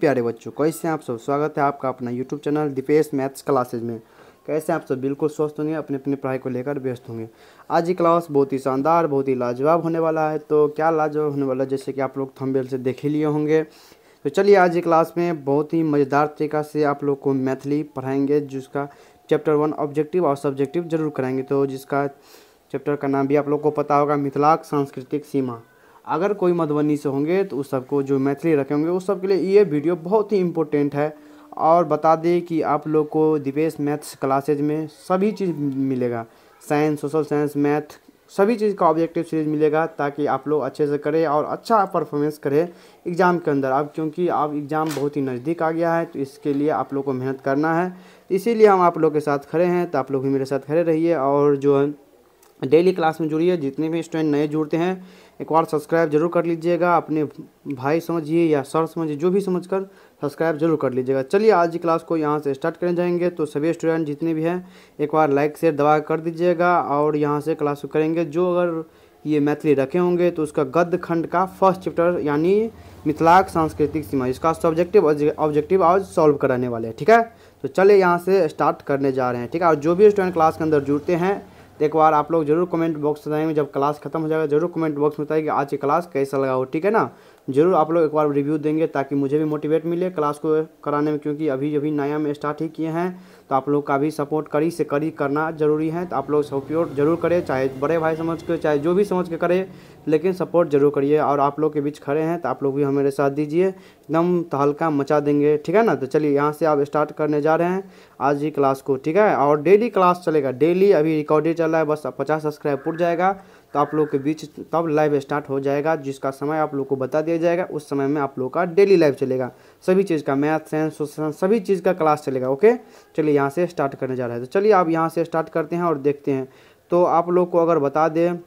प्यारे बच्चों, कैसे हैं आप सब। स्वागत है आपका अपना YouTube channel Deepesh maths classes में। कैसे हैं आप सब। बिल्कुल स्वस्थ होंगे, अपने अपनी पढ़ाई को लेकर व्यस्त होंगे। आज की क्लास बहुत ही शानदार, बहुत ही लाजवाब होने वाला है। तो क्या लाजवाब होने वाला है, जैसे कि आप लोग थंबनेल से देख ही लिए होंगे। तो चलिए आज की क्लास में बहुत ही मज़ेदार तरीक़ा से आप लोग को मैथिली पढ़ाएंगे, जिसका चैप्टर 1 ऑब्जेक्टिव और सब्जेक्टिव जरूर कराएंगे। तो जिसका चैप्टर का नाम भी आप लोग को पता होगा, मिथिलाक सांस्कृतिक सीमा। अगर कोई मधुबनी से होंगे तो उस सबको जो मैथिली रखे होंगे उस सब के लिए ये वीडियो बहुत ही इम्पोर्टेंट है। और बता दें कि आप लोग को दीपेश मैथ्स क्लासेज में सभी चीज़ मिलेगा, साइंस, सोशल साइंस, मैथ, सभी चीज़ का ऑब्जेक्टिव सीरीज मिलेगा, ताकि आप लोग अच्छे से करें और अच्छा परफॉर्मेंस करें एग्ज़ाम के अंदर। अब क्योंकि अब एग्ज़ाम बहुत ही नज़दीक आ गया है, तो इसके लिए आप लोग को मेहनत करना है। इसीलिए हम आप लोग के साथ खड़े हैं, तो आप लोग भी मेरे साथ खड़े रहिए और जो है डेली क्लास में जुड़िए। जितने भी स्टूडेंट नए जुड़ते हैं एक बार सब्सक्राइब जरूर कर लीजिएगा, अपने भाई समझिए या सर समझिए, जो भी समझकर सब्सक्राइब जरूर कर लीजिएगा। चलिए आज की क्लास को यहाँ से स्टार्ट करने जाएंगे। तो सभी स्टूडेंट जितने भी हैं एक बार लाइक शेयर दबा कर दीजिएगा और यहाँ से क्लास को करेंगे। जो अगर ये मैथिली रखे होंगे तो उसका गद्य खंड का फर्स्ट चैप्टर यानी मिथिलाक सांस्कृतिक सीमा, इसका सब्जेक्टिव ऑब्जेक्टिव आज सॉल्व कराने वाले हैं। ठीक है, तो चलिए यहाँ से स्टार्ट करने जा रहे हैं। ठीक है, और जो भी स्टूडेंट क्लास के अंदर जुड़ते हैं तो एक बार आप लोग जरूर कमेंट बॉक्स में बताएंगे, जब क्लास खत्म हो जाएगा जरूर कमेंट बॉक्स में बताइए कि आज की क्लास कैसा लगा हो। ठीक है ना, जरूर आप लोग एक बार रिव्यू देंगे ताकि मुझे भी मोटिवेट मिले क्लास को कराने में, क्योंकि अभी अभी नया में स्टार्ट ही किए हैं। तो आप लोग का भी सपोर्ट करी से करी करना जरूरी है। तो आप लोग सपोर्ट जरूर करें, चाहे बड़े भाई समझ के, चाहे जो भी समझ के करें, लेकिन सपोर्ट जरूर करिए। और आप लोग के बीच खड़े हैं तो आप लोग भी हमारे साथ दीजिए, एकदम तहलका मचा देंगे। ठीक है ना, तो चलिए यहाँ से आप स्टार्ट करने जा रहे हैं आज ही क्लास को। ठीक है, और डेली क्लास चलेगा, डेली अभी रिकॉर्डिंग चल रहा है, बस 50 सब्सक्राइब पुट जाएगा तो आप लोग के बीच तब लाइव स्टार्ट हो जाएगा, जिसका समय आप लोग को बता दिया जाएगा। उस समय में आप लोग का डेली लाइव चलेगा, सभी चीज़ का मैथ, साइंस, सोशल, सभी चीज़ का क्लास चलेगा। ओके, चलिए यहाँ से स्टार्ट करने जा रहा है। तो चलिए आप यहाँ से स्टार्ट करते हैं और देखते हैं। तो आप लोग को अगर बता दें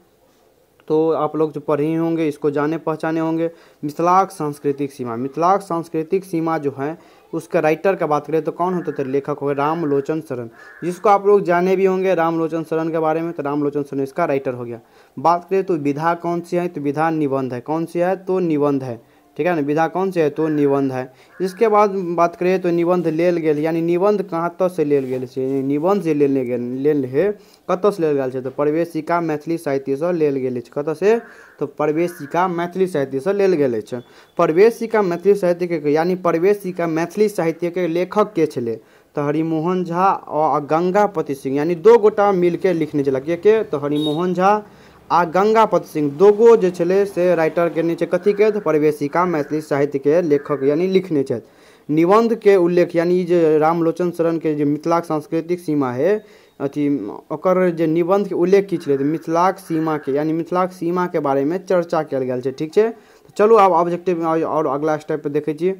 तो आप लोग जो पढ़े ही होंगे, इसको जाने पहचाने होंगे। मिथिलाक सांस्कृतिक सीमा, मिथिलाक सांस्कृतिक सीमा जो है उसका राइटर का बात करें तो कौन होते थे, लेखक हो गए रामलोचन शरण, जिसको आप लोग जाने भी होंगे रामलोचन शरण के बारे में। तो रामलोचन शरण इसका राइटर हो गया। बात करें तो विधा कौन सी है, तो विधा निबंध है। कौन सी है, तो निबंध है। ठीक है ना, विधा कौन सी है, तो निबंध है। इसके बाद बात करें तो निबंध लेल गेल, यानी निबंध कहाँ तक से लेल गेल छै, निबंध जे लेने गेल लेल है कतऽ से लेल गेल छै, तो प्रवेशिका मैथिली साहित्य से लेल गेल छै। कतऽ से, तो प्रवेशिका मैथिली साहित्य से लेल गेल छै। प्रवेशिका मैथिली साहित्य के यानी प्रवेशिका मैथिली साहित्य के लेखक के छले, तो हरिमोहन झा और गंगापति सिंह, यानी दो गोटा मिलके लिखने छला के, तो हरिमोहन झा आ गंगापति सिंह दो गो जे छले से राइटर केने छै कथी के, तो प्रवेशिका मैथिली साहित्य के लेखक यानी लिखने छै। निबंध के उल्लेख यानी जे रामलोचन शरण के जे मिथिलाक सांस्कृतिक सीमा है अथी ओकर जे निबंध के उल्लेख की छलै, तो मिथिलाक सीमा के यानी मिथिलाक सीमा के बारे में चर्चा कयल गेल छै। ठीक छै, तो चलू आब ऑब्जेक्टिव और अगला स्टेप पे देखै छी।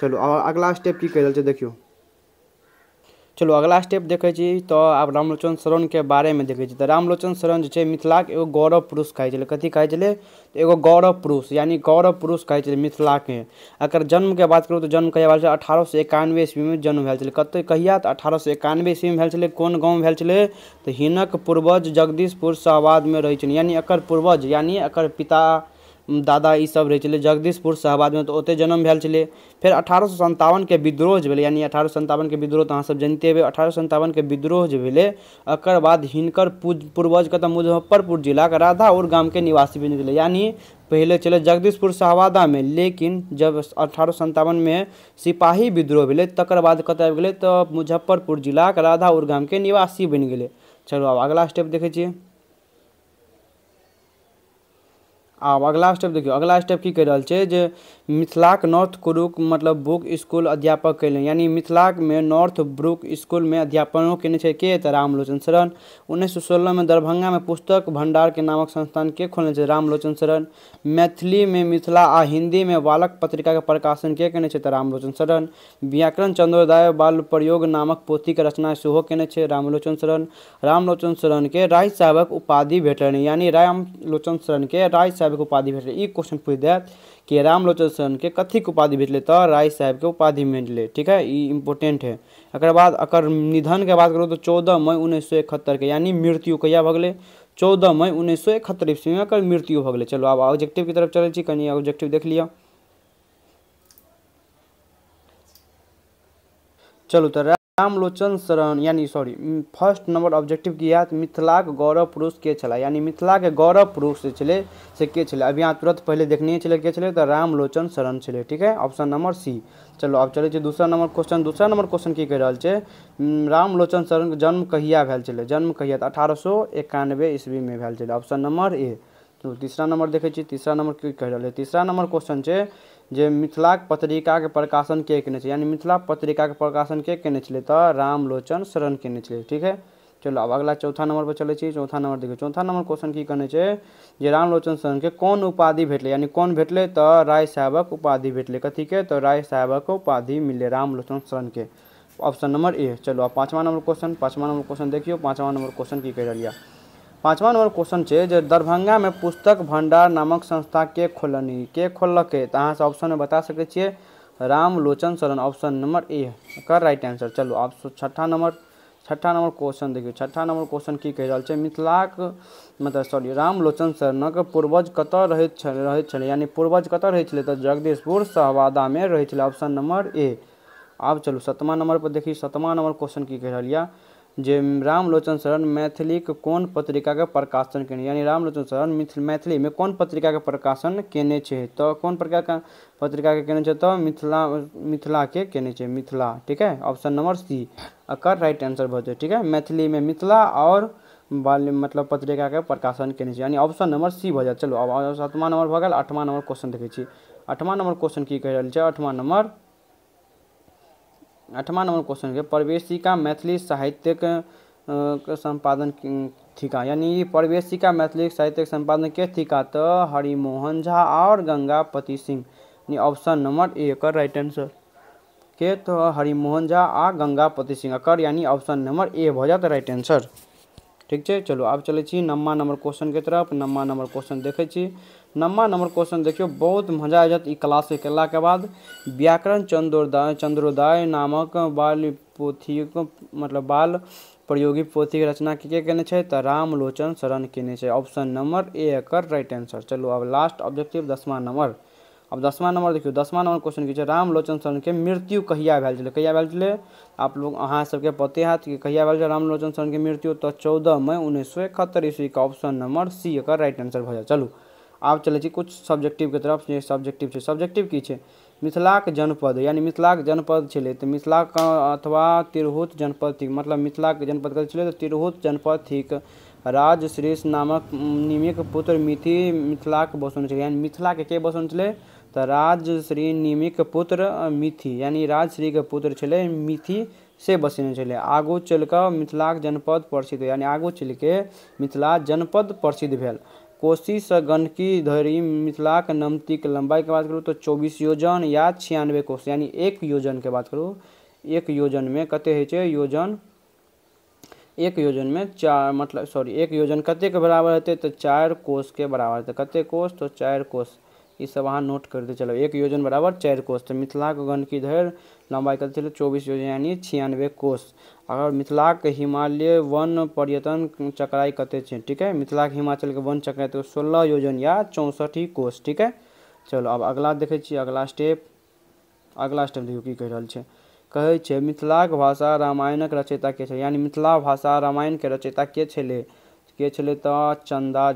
चलू और अगला स्टेप की कहि रहल छै देखियो। चलो अगला स्टेप देखे छी, तो आब रामलोचन शरण के बारे में देखे छी। तो रामलोचन शरण जो है मिथिलाक एगो गौरव पुरुष कहै छलै। कथी कहै छलै, तो एगो गौरव पुरुष यानी गौरव पुरुष कहै छलै मिथिला के। अगर जन्म के बात करूँ तो जन्म कहिया भेल छै, 1891 ईस्वी में जन्म भेल छलै। कतऽ कहिया, तो 1891 ईस्वी में भेल छलै। कोन गाँव में भेल छलै, तो हिनक पूर्वज जगदीशपुर शाहबाद में रहै छलै, यानी एकर पूर्वज यानी एकर पिता दादा ई सब रहे छलै जगदीशपुर शाहबाद में, तो ओते जन्म भेल छलै। फिर 1857 के विद्रोह जो भेलै, यानी 1857 के विद्रोह तो अहाँ सब जानते हेबै। 1857 के विद्रोह जो भेलै एकर बाद हिनकर पूर्वज कतऽ मुजफ्फरपुर जिला के राधाउर गाम के निवासी बनि गेलै। यानी पहले चले जगदीशपुर शाहबादा में, लेकिन जब 1857 में सिपाही विद्रोह भेलै तकर बाद कतऽ आबि गेलै, तो मुजफ्फरपुर जिला के राधाउर गाम के निवासी बनि गेलै। चलो आब अगला स्टेप देखै छियै। आब अगला स्टेप देखियो, अगला स्टेप की कहि रहल छै जे मिथिलाक नॉर्थ ब्रुक मतलब बुक स्कूल अध्यापक कैले, यानी मिथिलाक में नॉर्थ ब्रुक स्कूल में अध्यापनों केने छै के, तो रामलोचन शरण। 1916 में दरभंगा में पुस्तक भंडार के नामक संस्थान के खोलने छै, रामलोचन शरण। मैथिली में मिथिला आ हिंदी में बालक पत्रिका के प्रकाशन के केने छै, तो रामलोचन शरण। व्याकरण चंद्रोदय बाल प्रयोग नामक पोथी के रचना सेहो केने छै, रामलोचन शरण। रामलोचन शरण के राय साहबक उपाधि भेटल, यानी रामलोचन शरण के राय साहब उपाधि भेटले। ई क्वेश्चन पूछ देत कि रामलोचन शरण के कथी के उपाधि भेटले, तो राय साहब के उपाधि मिलले। ठीक है, ई इंपोर्टेंट है। अकर बाद अकर निधन के बात करूँ तो 14 मई 1971 के, यानी मृत्यु कहिया भऽ गेलै, 14 मई 1971 ईस्वी में एकर मृत्यु भऽ गेलै। चलो आब ऑब्जेक्टिव की तरफ चलै छी, कनी ऑब्जेक्टिव देख लिअ। चलू तो रामलोचन शरण यानी सॉरी फर्स्ट नंबर ऑब्जेक्टिव की याद मिथिलाक गौरव पुरुष के छला यानी मिथिला के गौरव पुरुष से के छले। अभी यहाँ तुरंत पहले देखने छले के छले तो रामलोचन शरण छले। ठीक है, ऑप्शन नंबर सी। चलो अब चले दूसरा नंबर क्वेश्चन। दूसरा नंबर क्वेश्चन की कह रहा है रामलोचन शरण के जन्म कहिया भेल छले? जन्म कहिया? 1891 ईस्वी में भेल छले, ऑप्शन नंबर ए। तो तीसरा नंबर देखे छी, तीसरा नंबर की कह रहा है? तीसरा नंबर क्वेश्चन है जे मिथिलाक पत्रिका के प्रकाशन के केने छे यानी मिथिला पत्रिका के प्रकाशन के केने छले? तो रामलोचन शरण केने छले। ठीक है, चलो अब अगला चौथा नंबर पर चले छी। चौथा नंबर देखिए, चौथा नंबर क्वेश्चन की कहने छे जे रामलोचन शरण के कौन उपाधि भेटले यानी कौन भेटले? तो राय साहबक उपाधि भेटले। कथी के? तो राय साहबक उपाधि मिले रामलोचन शरण के, ऑप्शन नंबर ए। चलो अब पांचवा नंबर क्वेश्चन। पांचवा नंबर क्वेश्चन देखियो, पांचवा नंबर क्वेश्चन की कह रहा? पांचवा नंबर क्वेश्चन है जो दरभंगा में पुस्तक भंडार नामक संस्था के खोलनी? के खोलके? तो अहाँ से ऑप्शन में बता सकते छे रामलोचन शरण, ऑप्शन नंबर ए कर राइट आंसर। चलो आप छठा नंबर क्वेश्चन देखिए। छठा नंबर क्वेश्चन की कह रहा है मिथिलाक मतलब सॉरी रामलोचन शरणक पूर्वज कतऽ रहैत छलै यानी पूर्वज कतऽ रहैत छलै? तो जगदीशपुर सहवादा में रहैत छलै, ऑप्शन नंबर ए। अब चलो सतमा नंबर पर देखिए। सतमा नंबर क्वेश्चन की कह रहा जे रामलोचन शरण मैथिली के कौन पत्रिका के प्रकाशन केने यानी रामलोचन शरण मैथिली में कौन पत्रिका के प्रकाशन केने छे? तो कौन प्रकार का पत्रिका के केने छे? तो मिथिला के केने छे, मिथिला। ठीक है, ऑप्शन नंबर सी अकर राइट आंसर भजे। ठीक है, मैथिली में मिथिला और बाल मतलब पत्रिका के प्रकाशन केने छे यानी ऑप्शन नंबर सी भजे। चलो अब सातवां नंबर भ गेल। आठवां नंबर क्वेश्चन देखे छी। आठवां नंबर क्वेश्चन की कह रहल छै? आठवां नंबर क्वेश्चन के प्रवेशिका मैथिली साहित्यिक संपादन थिका यानी प्रवेशिका मैथिली साहित्यिक संपादन के थिका? तो हरिमोहन झा और गंगापति सिंह यानी ऑप्शन नंबर ए कर राइट आंसर के? तो हरिमोहन झा आ गंगापति सिंह कर यानी ऑप्शन नंबर ए भ जात राइट आंसर। ठीक है, चलो अब चले छी नम्मा नंबर क्वेश्चन के तरफ। नम्मा नंबर क्वेश्चन देखे छी। नम्मा नंबर क्वेश्चन देखियो, बहुत मजा आ जात क्लास के केला के बाद। व्याकरण चंद्रोदय नामक बाल पोथी मतलब बाल प्रयोगी पोथी के रचना के केने छे? तो रामलोचन शरण केने छे, ऑप्शन नंबर ए कर राइट आंसर। चलो अब लास्ट ऑब्जेक्टिव 10वां नंबर। अब 10वां नंबर देखियो। 10वां नंबर क्वेश्चन की रामलोचन शरण के मृत्यु कहिया भेल छलै? कहिया भेल छलै? आप लोग अहाँ सबके पते हैत कि कहिया भेल छलै रामलोचन शरण के मृत्यु? तो 14 मई 1971 ईस्वी का, ऑप्शन नंबर सी एकर राइट आंसर भ जाए। चलू आब चले छी कुछ सब्जेक्टिव के तरफ। जे सब्जेक्टिव छै, सब्जेक्टिव की छै? मिथिलाक जनपद यानी मिथिलाक जनपद छलै तो मिथिलाक अथवा तिरहुत जनपद थिक मतलब मिथिलाक जनपद कथी छलै? तो तिरहुत जनपद थिक। राजश्री नामक निमिक पुत्र मिथिलाक बसौने छलै यानी मिथिला के बसौने छलै? तो राजश्री निमिक पुत्र मिथि यानी राजश्री के पुत्र छलै मिथि से बसेने छलै। आगू चल कऽ मिथिलाक जनपद प्रसिद्ध यानी आगू चल के मिथिला जनपद प्रसिद्ध भेल। कोशी से गंडकी धरि मिथिलाक नमतीक लंबाई के बात करूँ तो 24 योजन या 96 कोस यानी एक योजन के बात करूँ। एक योजन में कते होइ छै? योजन एक योजन में चार मतलब सॉरी एक योजन कते के बराबर हेतै? तो 4 कोस के बराबर हेतै। कते कोस? तो 4 कोस। ये सब अहाँ नोट कर दे। चलो एक योजन बराबर 4 कोस। तो मिथिलाक गंडकी धरि लंबाई कते छलै? 24 योजन यानी 96 कोस। अगर मिथिलाक हिमालय वन पर्यटन चक्राई कते छै? ठीक है, मिथिलाक हिमाचल के वन चक्राई तो 16 योजन या 64 कोस। ठीक है, चलो अब अगला देखे छी। अगला स्टेप देखियो की कह रहल छै। कहे छै मिथिलाक भाषा रामायणक रचयिता के छै यानी मिथिला भाषा रामायण के रचयिता के छलै? तो चंदा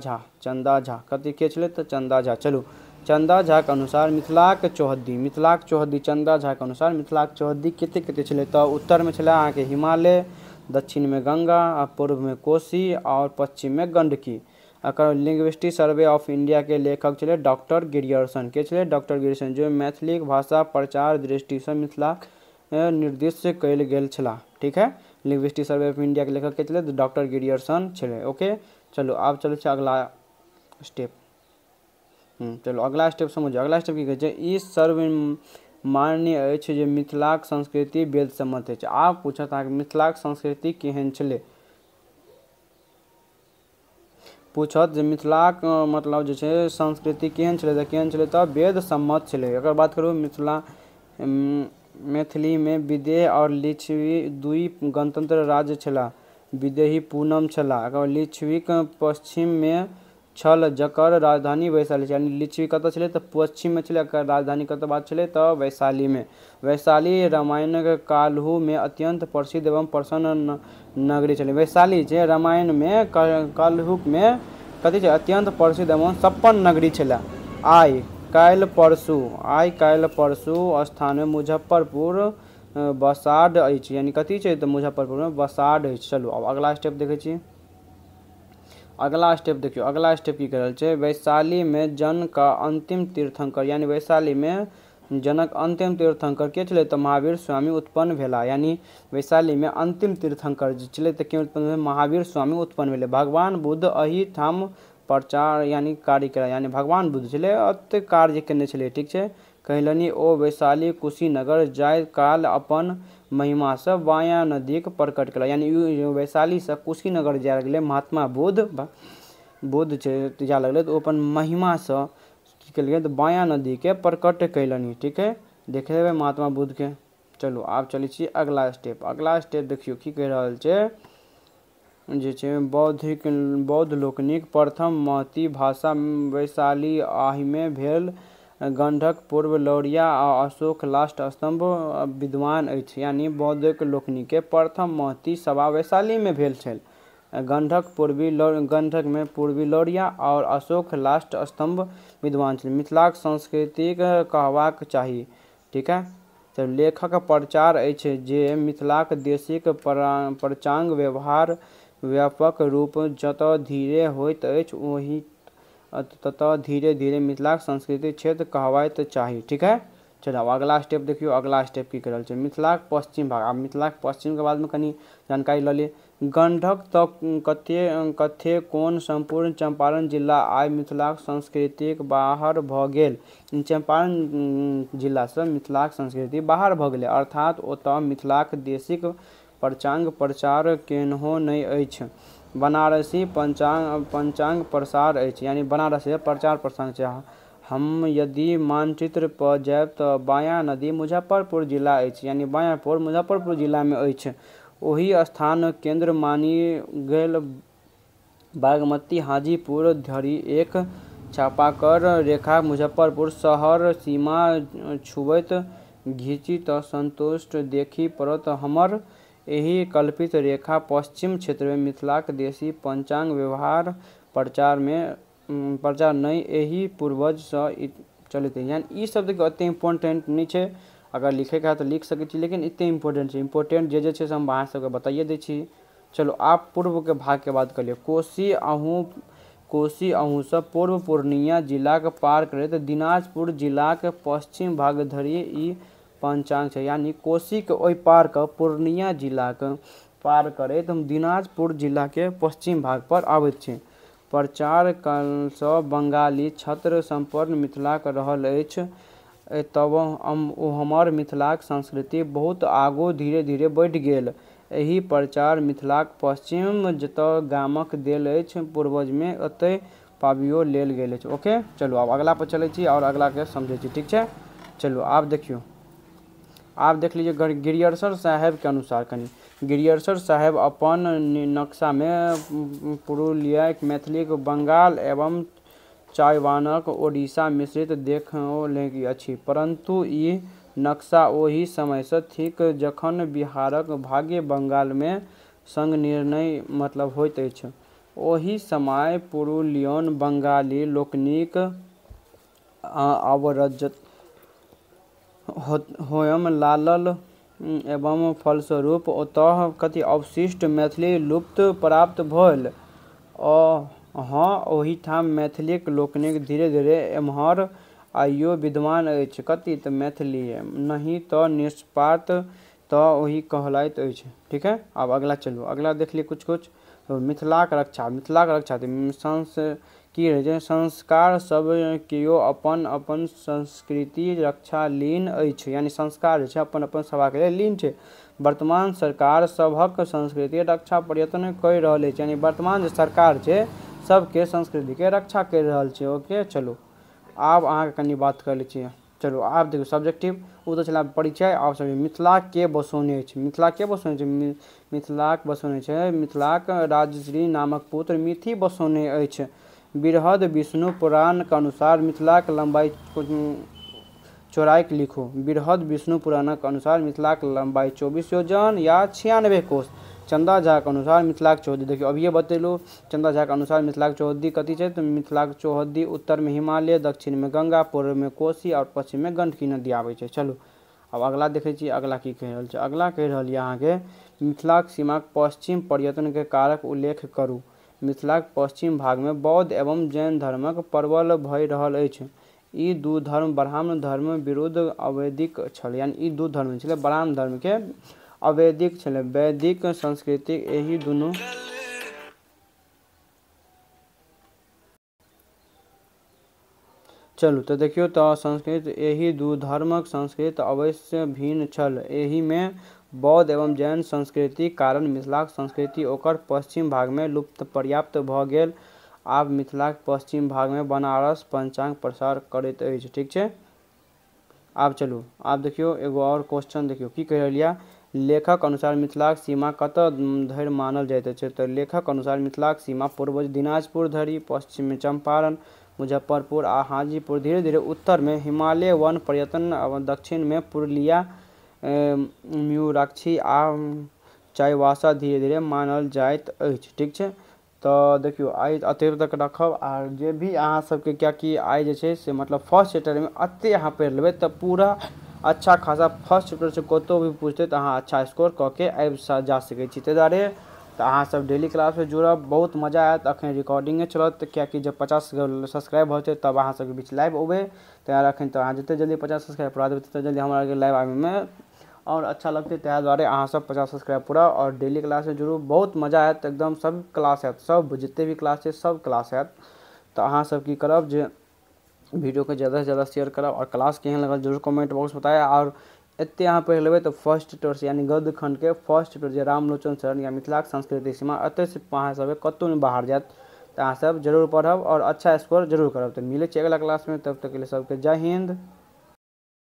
झा। कथी के छलै? तो चंदा झा। चलू चंदा झा के अनुसार मिथिलाक चौहद्दी चंदा झा के अनुसार मिथिलाक चौहद्दी कते छलै? तो उत्तर में छलै अहाँ के हिमालय, दक्षिण में गंगा, पूर्व में कोसी और पश्चिम में गंडकी। अकर लिंग्विस्टिक सर्वे ऑफ इंडिया के लेखक छलै डॉक्टर गिरियर्सन। के छलै? डॉक्टर गिरियर्सन, जो मैथिली भाषा प्रचार दृष्टि से मिथिलाक निर्दिष्ट कयल गेल छलाह। ठीक है, लिंग्विस्टिक सर्वे ऑफ इंडिया के लेखक के छलै? डॉक्टर गिरियर्सन छलै। ओके, चलो आब चलै छै अगला स्टेप। चलो अगला स्टेप समझो। अगला स्टेप की कहै छै? ई सर्वमान्य अछि जे मिथिलाक संस्कृति वेद सम्मत अछि। आब पूछत अहाँके मिथिलाक संस्कृति केहन छलै? पूछत जे मिथिलाक मतलब जे छै संस्कृति केहन छलै? तऽ केहन छलै? तऽ वेद सम्मत छलै। अगर बात करूँ मैथिली में विदेह और लिच्छवी दुई गणतंत्र राज्य छला। विदेही पूनम छला। अगर लिच्छवीक पश्चिम में छल जकर राजधानी वैशाली, यानी लिच्छवी कतऽ छलै तऽ पश्चिम में छलै, एकर राजधानी कतऽ बात छलै तऽ वैशाली में। वैशाली रामायणक कालहु में अत्यंत प्रसिद्ध एवं प्रसन्न नगरी छलै। वैशाली छै रामायण में कालहु में कथी छै अत्यंत प्रसिद्ध एवं संपन्न नगरी छलै। आइ काल्हि परसू स्थान में मुजफ्फरपुर बसाड अछि, यानी कथी छै तऽ मुजफ्फरपुर में बसाड अछि। चलू अब अगला स्टेप देखै छी। अगला स्टेप देखियो, अगला स्टेप की कह रहल छै, वैशाली में जनक अंतिम तीर्थंकर, यानी वैशाली में जनक अंतिम तीर्थंकर के छलै तऽ महावीर स्वामी उत्पन्न भेला, यानी वैशाली में अंतिम तीर्थंकर जे छलै तऽ के उत्पन्न भेलै, महावीर स्वामी उत्पन्न भेलै। भगवान बुद्ध एही ठाम प्रचार यानी कार्य केला, यानी भगवान बुद्ध छलै ओतऽ कार्य केने छलै, ठीक छै। कहलनि ओ वैशाली कुशीनगर जाय काल अपन महिमा से बाया नदी के प्रकट केला, यानी वैशाली से कुशीनगर जाय लगलै महात्मा बुद्ध छै जाय लगलै तऽ ओ अपन महिमा से की केलकै तऽ बाया नदी के प्रकट कैलनि, ठीक है। देख लेबै महात्मा बुद्ध के। चलू आब चलै छी अगला स्टेप। अगला स्टेप देखियो की कह रहल छै जे छै बौद्ध लोकनिक प्रथम महती भाषा वैशाली आहिमे भेल। गंडक पूर्व लौरिया आ अशोक लास्ट स्तंभ विद्वान अछि, यानी बौद्ध लोकनिक के प्रथम महती सभा वैशाली में भेल छल। गंडक में पूर्वी लौरिया और अशोक लास्ट स्तंभ विद्वान छल। मिथिलाक संस्कृतिक कहबाक चाही, ठीक है। तो लेखक प्रचार अछि जे मिथिलाक देशिक प्रचांग व्यवहार व्यापक रूप जतऽ धीरे होइत अछि ओहि ततऽ धीरे धीरे मिथिलाक संस्कृति क्षेत्र कहबाक चाही, ठीक है। चलो अब अगला स्टेप देखियो। अगला स्टेप की करल छै, मिथिलाक पश्चिम भाग। आब मिथिलाक पश्चिम के बाद में कनी जानकारी लऽ ली। गंडक तक कथे कोन संपूर्ण चंपारण जिला आइ मिथिलाक संस्कृतिक बाहर भऽ गेल। चंपारण जिला से मिथिलाक संस्कृति बाहर भऽ गेलै, अर्थात ओतऽ मिथिलाक देशिक प्रचांग प्रचार केनहो नहि अछि। बनारसी पंचांग प्रसार अछि, यानी बनारस प्रचार प्रसार छै। हम यदि मानचित्र पर जायब तऽ बाया नदी मुजफ्फरपुर जिला अछि, यानी बायापुर मुजफ्फरपुर जिला में अछि। ओही स्थान केंद्र मानी गेल बागमती हाजीपुर धरि एक चापाकर रेखा मुजफ्फरपुर शहर सीमा छुबैत घिची तऽ संतुष्ट देखी पड़त हमर। एही कल्पित रेखा पश्चिम क्षेत्र में मिथिलाक देशी पंचांग व्यवहार प्रचार नहीं एही पूर्वज से चलते, यानी ई सब देखियो एते इम्पोर्टेंट नहीं छै। अगर लिखे का है तो लिख सकै छी, लेकिन इतने इम्पोर्टेंट छै। इम्पोर्टेंट जे छै से हम अहाँ सबके बताइए दै छी। चलो आप पूर्व के भाग के बात कर लियो। कोशी अहूँ से पूर्व पूर्णिया जिला के पार करैत दिनाजपुर जिला के पश्चिम भाग धरि ई पंचांग छै, यानी कोशी के ओहि पार के पूर्णिया जिला के पार करैत दिनाजपुर जिला के पश्चिम भाग पर आबैत छै। प्रचार कालसँ बंगाली छत्र संपूर्ण मिथिलाक रहल अछि, तब हमर मिथिलाक संस्कृति बहुत आगू धीरे धीरे बढ़ि गेल। एही प्रचार मिथिलाक पश्चिम जतऽ गामक देल अछि पूर्वज में ओतय पाबियो लेल गेल अछि। ओके चलो आब अगला पर चलै छी और अगला के समझै छी, ठीक छै। चलो आप देखियो, आप देख लीजिए गिरियर्सर साहेब के अनुसार कनी गिरियर्सर साहेब अपन नक्शा में पुरुलिया मैथिली बंगाल एवं चायवानक ओडिशा मिश्रित देखौलनि अछि, परंतु ई नक्शा ओहि समय से थिक जखन बिहारक भाग्य बंगाल में संग निर्णय मतलब होइत अछि। ओहि समय पुरुलियन बंगाली लोकनिक अवरजत होयम लागल एवं फलस्वरूप ओतः कथी अवशिष्ट मैथिली लुप्त प्राप्त भेल। हाँ ओहिठाम मैथिलीक लोकनिक धीरे धीरे एम्हर आइयो विद्यमान अछि, कथी तऽ मैथिली नहीं तऽ निष्पात तऽ वही कहलाइत अछि, ठीक है। अब अगला चलू, अगला देख ली कुछ मिथिलाक रक्षा। की रहे छै संस्कार सब केओ अपन अपन संस्कृति रक्षा लीन अछि, यानी संस्कार छै अपन अपन सभा के लीन छै। वर्तमान सरकार सभक संस्कृति रक्षा प्रयत्न कर रहल अछि, यानी वर्तमान जो सरकार छै सबके संस्कृति के रक्षा कर रहल छै। ओके चलो आब अहाँ कनी बात कर लै छियै। चलो आब देखियो सब्जेक्टिव ओ तो छला परिचय। आब सब मिथिला के बसौने छै, मिथिला के बसौने छै, मिथिलाक बसौने छै मिथिलाक राजश्री नामक पुत्र मिथि बसौने अछि। बृहद विष्णु पुराण के अनुसार मिथिलाक लंबाई चौड़ाई लिखो। बृहद विष्णु पुराणक अनुसार मिथिलाक लंबाई 24 योजन या 96 कोस। चंदा झा के अनुसार मिथिलाक चौहद्दी, देखियो अभिये बतेलू, चंदा झा के अनुसार मिथिलाक चौहद्दी कथी छै तो मिथिलाक चौहद्दी उत्तर में हिमालय, दक्षिण में गंगा, पूर्व में कोसी और पश्चिम में गंडकी नदी आबै छै। चलू अब अगला देखे छी, अगला की कह रहल छै। अगला कह रहल है अहाँ के मिथिलाक सीमाक पश्चिम पर्यटन के कारक उल्लेख करू। मिथिलाक पश्चिम भाग में बौद्ध एवं जैन धर्मक प्रबल भय रहल अछि। ई दू धर्म ब्राह्मण धर्म विरुद्ध अवैदिक छल, यानी ई दू धर्म छलै ब्राह्मण धर्म के अवैदिक छलै। वैदिक संस्कृति एही दुनू चलू तो देखियो तो संस्कृत एही दू धर्मक संस्कृत अवश्य भिन्न छल। एही में बौद्ध एवं जैन संस्कृति कारण मिथिलाक संस्कृति ओकर पश्चिम भाग में लुप्त पर्याप्त भ गेल। आब मिथिलाक पश्चिम भाग में बनारस पंचांग प्रसार करैत अछि। ठीक छै, आब चलू आब देखियो एगो और क्वेश्चन देखियो की कह रहलिया। लेखक अनुसार मिथिलाक सीमा कतऽ धरि मानल जाइत अछि। तो लेखक अनुसार मिथिलाक सीमा पूर्व दिनाजपुर धरि, पश्चिम में चंपारण, मुजफ्फरपुर आ हाजीपुर, धीरे धीरे उत्तर में हिमालय वन पर्यटन, दक्षिण में पुरुलिया, म्यूराक्षी आ चाईबासा धीरे धीरे मानल जाइत अछि। ठीक छै, तो देखियो आइ अते तक रखब। आ जे भी अहाँ सबके क्या कि आइ जे छै से मतलब फर्स्ट चैप्टर में अते अहाँ पढ़ि लेबै तऽ पूरा अच्छा खासा फर्स्ट चैप्टर से कतौ भी पूछते तो अहाँ अच्छा स्कोर कऽ के आबि जा सकै छी। ताहि दुआरे तो अहाँ सब डेली क्लास में जुड़ब, बहुत मजा आयत। अखन रिकॉर्डिंगे चलत कियाकि जब 50 सब्सक्राइब होते तब अहाँ सबके बीच लाइव अबै। तैयार अखन तो अहाँ जते जल्दी 50 सब्सक्राइब पूरा देबै तते जल्दी हमरा लाइव आबै में और अच्छा लगते। ताहि दुआरे अहाँ सब 50 सब्सक्राइब पूरा और डेली क्लास में जुड़ू, बहुत मजा आयत एकदम। सब क्लास आयत, सब जितने भी क्लास है सब क्लास आयत। तो अहाँ सब की करब जे वीडियो को ज़्यादा से ज़्यादा शेयर करब और क्लास केहन लगल जरूर कमेंट बॉक्स में बताया। और एते अहाँ पढ़ि लेबै तो फर्स्ट चैप्टर से यानी गद्य खंड के फर्स्ट चैप्टर जे रामलोचन शरण या मिथिलाक संस्कृति सीमा एते से अहाँ सब कतौ नहीं बाहर जायत। तो अहाँ सब जरूर पढ़ब और अच्छा स्कोर जरूर करब। तो मिलै छी अगला क्लास में, तब तक के लिए सबके जय हिंद।